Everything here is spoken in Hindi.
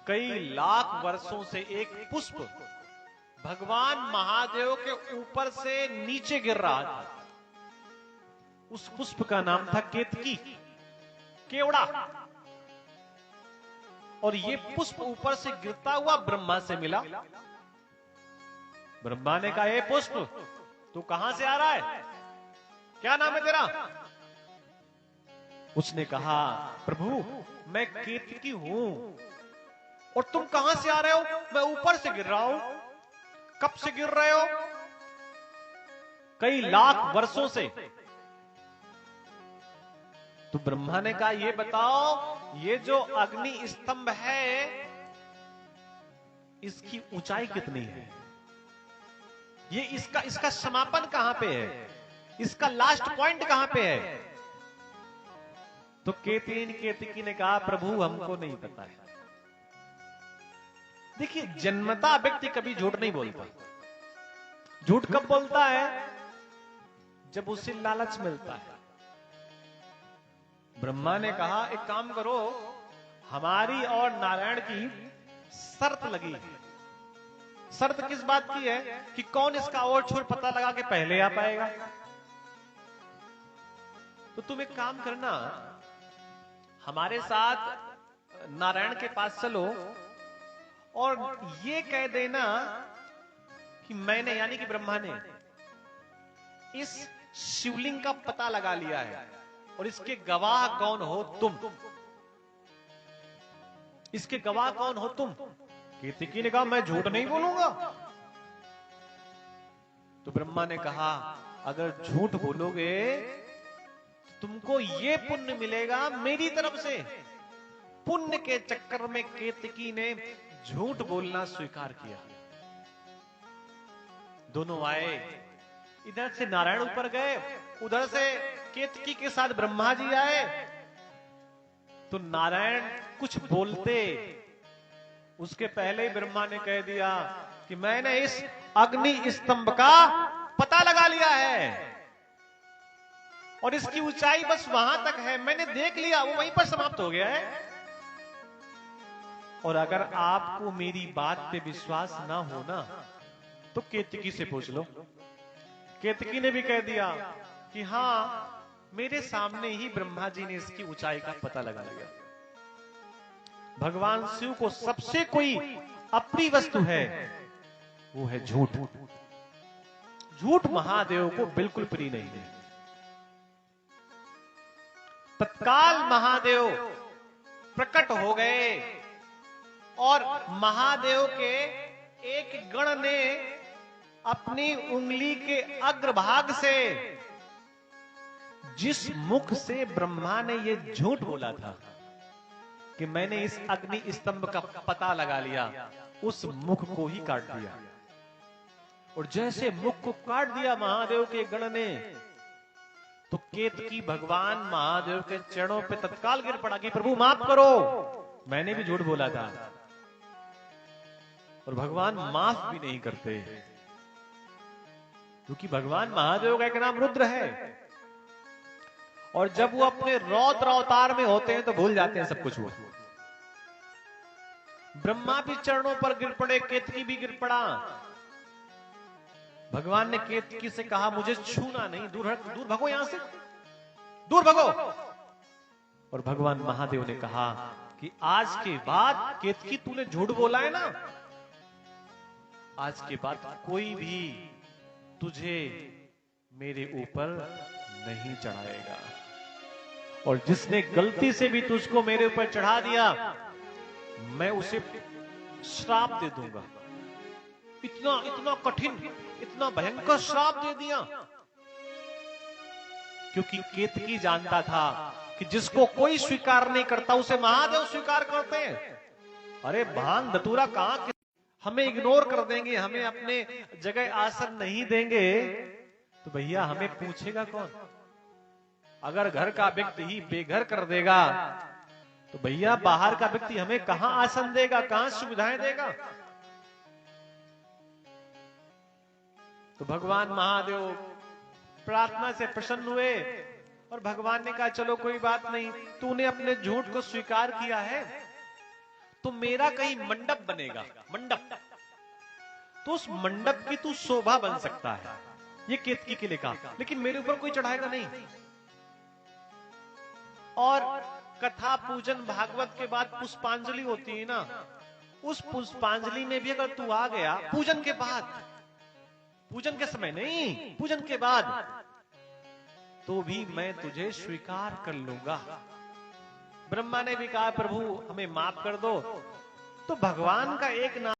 कई लाख वर्षों से एक पुष्प भगवान महादेव के ऊपर से नीचे गिर रहा था। उस पुष्प का नाम था केतकी, केवड़ा। और ये पुष्प ऊपर से गिरता हुआ ब्रह्मा से मिला। ब्रह्मा ने कहा, ए पुष्प, तू कहां से आ रहा है? क्या नाम है तेरा? उसने कहा, प्रभु मैं केतकी हूं। और तुम कहां से आ रहे हो? मैं ऊपर से गिर रहा हूं। कब से गिर रहे हो? कई लाख वर्षों से। तो ब्रह्मा ने कहा, ये बताओ, ये जो अग्नि स्तंभ है इसकी ऊंचाई कितनी है? ये इसका समापन कहां पे है? इसका लास्ट पॉइंट कहां पे है? तो केतकी ने कहा, प्रभु हमको नहीं पता है। देखिए, जन्मता व्यक्ति कभी झूठ नहीं बोलता। झूठ कब बोलता है? जब उसे लालच मिलता है। ब्रह्मा ने कहा, एक काम करो, हमारी और नारायण की शर्त लगी है। शर्त किस बात की है? कि कौन इसका और छोर पता लगा के पहले आ पाएगा। तो तुम एक काम करना, हमारे साथ नारायण के पास चलो और ये कह देना कि मैंने, यानी कि ब्रह्मा ने, इस शिवलिंग का पता लगा लिया है और इसके गवाह कौन हो तुम। इसके गवाह कौन हो तुम? केतकी ने कहा, मैं झूठ नहीं बोलूंगा। तो ब्रह्मा ने कहा, अगर झूठ बोलोगे तो तुमको ये पुण्य मिलेगा मेरी तरफ से। पुण्य के चक्कर में केतकी ने झूठ बोलना स्वीकार किया। दोनों आए, इधर से नारायण ऊपर गए, उधर से केतकी के साथ ब्रह्मा जी आए। तो नारायण कुछ बोलते उसके पहले ही ब्रह्मा ने कह दिया कि मैंने इस अग्नि स्तंभ का पता लगा लिया है और इसकी ऊंचाई बस वहां तक है, मैंने देख लिया, वो वहीं पर समाप्त हो गया है। और अगर आपको मेरी बात पे विश्वास ना हो ना, तो केतकी से पूछ लो। केतकी ने भी कह दिया कि हां, मेरे सामने ही ब्रह्मा जी ने इसकी ऊंचाई का पता लगा लिया। भगवान शिव को सबसे कोई अप्रिय वस्तु है, वो है झूठ। झूठ महादेव को बिल्कुल प्रिय नहीं है। तत्काल महादेव प्रकट हो गए और महादेव के एक गण ने अपनी उंगली के अग्रभाग से, जिस मुख से ब्रह्मा ने यह झूठ बोला था कि मैंने इस अग्नि स्तंभ का पता लगा लिया, उस मुख को ही काट दिया। और जैसे मुख को काट दिया महादेव के गण ने, तो केतकी भगवान महादेव के चरणों पे तत्काल गिर पड़ा कि प्रभु माफ करो, मैंने भी झूठ बोला था। और भगवान माफ भी नहीं करते, क्योंकि भगवान महादेव का एक नाम रुद्र है। और जब वो अपने रौद्र अवतार में होते हैं तो भूल जाते हैं सब कुछ। हुआ, ब्रह्मा भी चरणों पर गिर पड़े, केतकी भी गिर पड़ा। भगवान ने केतकी से कहा, मुझे छूना नहीं, दूर भगो यहां से, दूर भगो। और भगवान महादेव ने कहा कि आज के बाद केतकी तूने झूठ बोला है ना, आज के बाद कोई भी तुझे मेरे ऊपर नहीं चढ़ाएगा। और जिसने गलती से भी तुझको मेरे ऊपर चढ़ा दिया, मैं उसे श्राप दे दूंगा। इतना इतना कठिन, इतना भयंकर श्राप दे दिया। क्योंकि केतकी जानता था कि जिसको कोई स्वीकार नहीं करता उसे महादेव स्वीकार करते हैं। अरे भांग धतूरा कहां, हमें इग्नोर कर देंगे, हमें अपने जगह आसन नहीं देंगे, तो भैया हमें पूछेगा कौन? अगर घर का व्यक्ति ही बेघर कर देगा, तो भैया बाहर का व्यक्ति हमें कहां आसन देगा, कहां सुविधाएं देगा? तो भगवान महादेव प्रार्थना से प्रसन्न हुए और भगवान ने कहा, चलो कोई बात नहीं, तूने अपने झूठ को स्वीकार किया है, तो मेरा कहीं मंडप बनेगा, मंडप, तो उस मंडप की तू शोभा बन सकता है, ये केतकी के लिए कहा, लेकिन मेरे ऊपर कोई चढ़ाएगा नहीं। और कथा पूजन भागवत के बाद पुष्पांजलि होती है ना, उस पुष्पांजलि में भी अगर तू आ गया पूजन के बाद, पूजन के समय नहीं, पूजन के बाद, तो भी मैं तुझे स्वीकार कर लूंगा। ब्रह्मा ने भी कहा प्रभु हमें माफ कर दो, तो भगवान का एक नाम